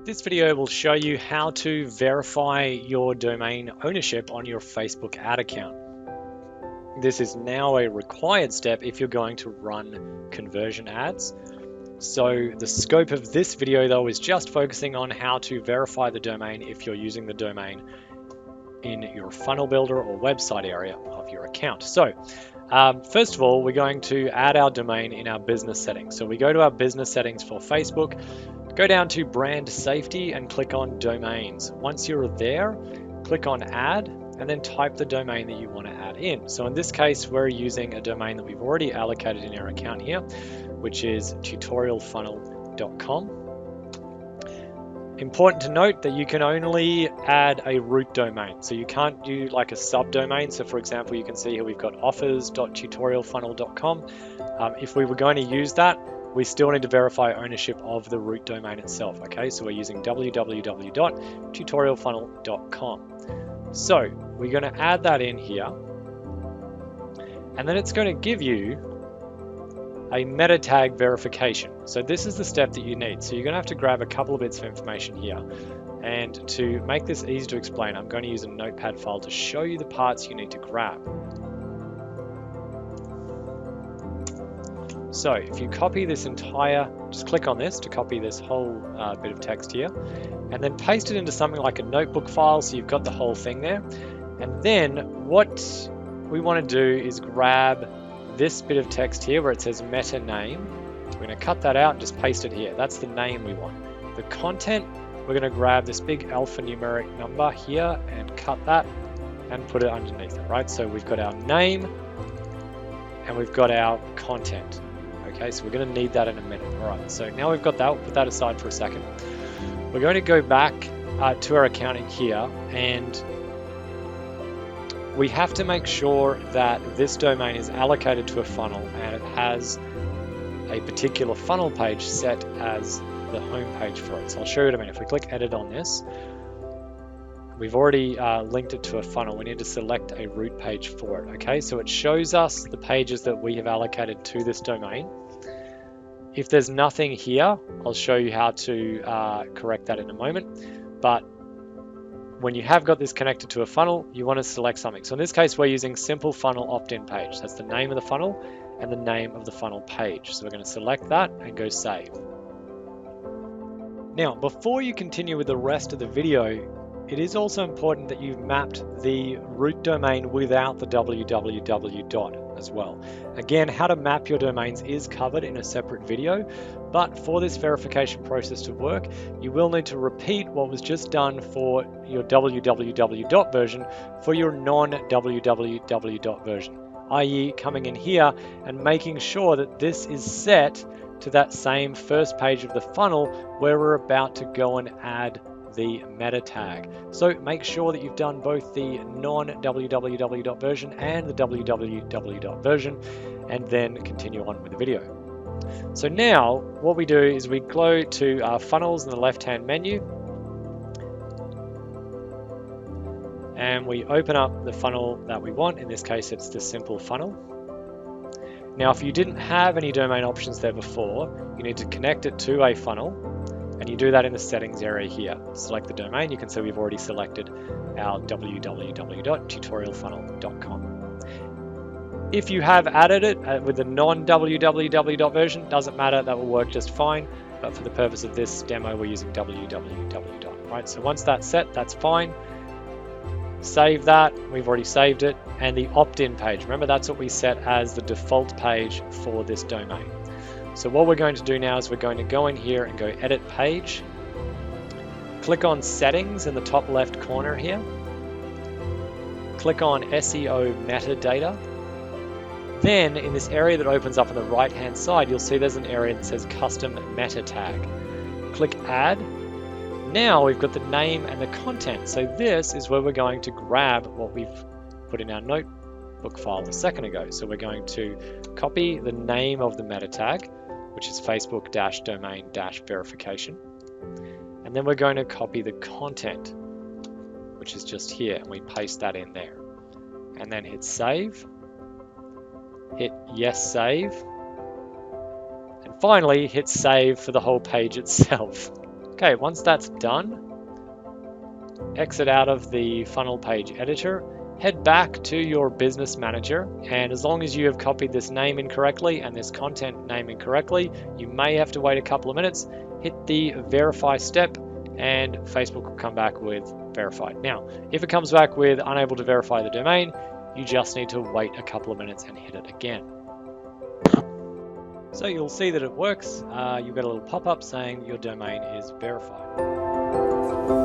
This video will show you how to verify your domain ownership on your Facebook ad account. This is now a required step if you're going to run conversion ads. So the scope of this video though is just focusing on how to verify the domain if you're using the domain in your funnel builder or website area of your account. So first of all, we're going to add our domain in our business settings. So we go to our business settings for Facebook, go down to brand safety and click on domains. Once you're there, click on add and then type the domain that you want to add in. So in this case, we're using a domain that we've already allocated in our account here, which is tutorialfunnel.com. Important to note that you can only add a root domain. So you can't do like a subdomain. So for example, you can see here we've got offers.tutorialfunnel.com. If we were going to use that, we still need to verify ownership of the root domain itself. Okay, so we're using www.tutorialfunnel.com. So we're going to add that in here, and then it's going to give you a meta tag verification. So this is the step that you need. So you're going to have to grab a couple of bits of information here. And to make this easy to explain, I'm going to use a notepad file to show you the parts you need to grab. So if you copy this entire, just click on this to copy this whole bit of text here, and then paste it into something like a notebook file so you've got the whole thing there. And then what we want to do is grab this bit of text here where it says meta name. We're going to cut that out and just paste it here. That's the name we want. The content, we're going to grab this big alphanumeric number here and cut that and put it underneath it, right? So we've got our name and we've got our content. Okay, so we're going to need that in a minute. All right, so now we've got that, we'll put that aside for a second. We're going to go back to our account in here, and we have to make sure that this domain is allocated to a funnel and it has a particular funnel page set as the home page for it. So I'll show you in a minute. If we click edit on this, we've already linked it to a funnel. We need to select a root page for it. Okay, so it shows us the pages that we have allocated to this domain. If there's nothing here, I'll show you how to correct that in a moment. But when you have got this connected to a funnel, you want to select something. So in this case, we're using simple funnel opt-in page. That's the name of the funnel and the name of the funnel page. So we're going to select that and go save. Now, before you continue with the rest of the video, it is also important that you've mapped the root domain without the www dot as well. Again, how to map your domains is covered in a separate video, but for this verification process to work, you will need to repeat what was just done for your www dot version for your non-www dot version, i.e. coming in here and making sure that this is set to that same first page of the funnel where we're about to go and add the meta tag. So make sure that you've done both the non-www version and the www version, and then continue on with the video. So now what we do is we go to our funnels in the left-hand menu, and we open up the funnel that we want. In this case, it's the simple funnel. Now, if you didn't have any domain options there before, you need to connect it to a funnel. And you do that in the settings area here. Select the domain. You can see we've already selected our www.tutorialfunnel.com. If you have added it with the non-www version, doesn't matter, that will work just fine. But for the purpose of this demo, we're using www. Right, so once that's set, that's fine. Save that, we've already saved it. And the opt-in page, remember that's what we set as the default page for this domain. So what we're going to do now is we're going to go in here and go edit page, click on settings in the top left corner here, click on SEO metadata. Then in this area that opens up on the right hand side, you'll see there's an area that says custom meta tag. Click add. Now we've got the name and the content. So this is where we're going to grab what we've put in our notebook file a second ago. So we're going to copy the name of the meta tag, which is Facebook-domain-verification. And then we're going to copy the content, which is just here, and we paste that in there. And then hit save, hit yes save, and finally hit save for the whole page itself. Okay, once that's done, exit out of the funnel page editor, head back to your business manager, and as long as you have copied this name incorrectly and this content name incorrectly, you may have to wait a couple of minutes, hit the verify step, and Facebook will come back with verified. Now, if it comes back with unable to verify the domain, you just need to wait a couple of minutes and hit it again. So you'll see that it works. You'll get a little pop-up saying your domain is verified.